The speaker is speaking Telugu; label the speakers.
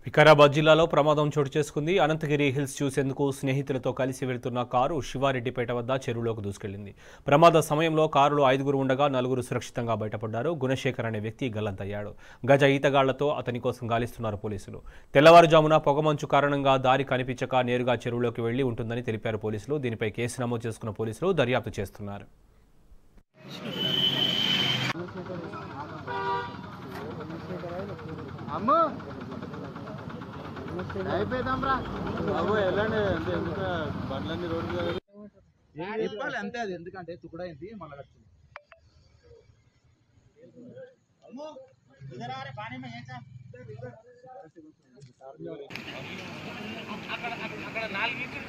Speaker 1: వికారాబాద్ జిల్లాలో ప్రమాదం చోటు చేసుకుంది. అనంతగిరి హిల్స్ చూసేందుకు స్నేహితులతో కలిసి వెళ్తున్న కారు శివారెడ్డిపేట వద్ద చెరువులోకి దూసుకెళ్లింది. ప్రమాద సమయంలో కారులో 5 ఉండగా 4 సురక్షితంగా బయటపడ్డారు. గుణశేఖర్ అనే వ్యక్తి గల్లంతయ్యాడు. గజ ఈతగాళ్లతో అతని కోసం గాలిస్తున్నారు పోలీసులు. తెల్లవారుజామున పొగమంచు కారణంగా దారి కనిపించక నేరుగా చెరువులోకి వెళ్లి ఉంటుందని తెలిపారు పోలీసులు. దీనిపై కేసు నమోదు చేసుకున్న పోలీసులు దర్యాప్తు చేస్తున్నారు.
Speaker 2: అయిపోయిందా బాబు వెళ్ళండి అంటే ఎందుకు బండ్లన్నీ రోడ్డు చెప్పాలి అంతే. అది ఎందుకంటే తుకుడైంది మళ్ళీ అక్కడ 4 ఇంచులు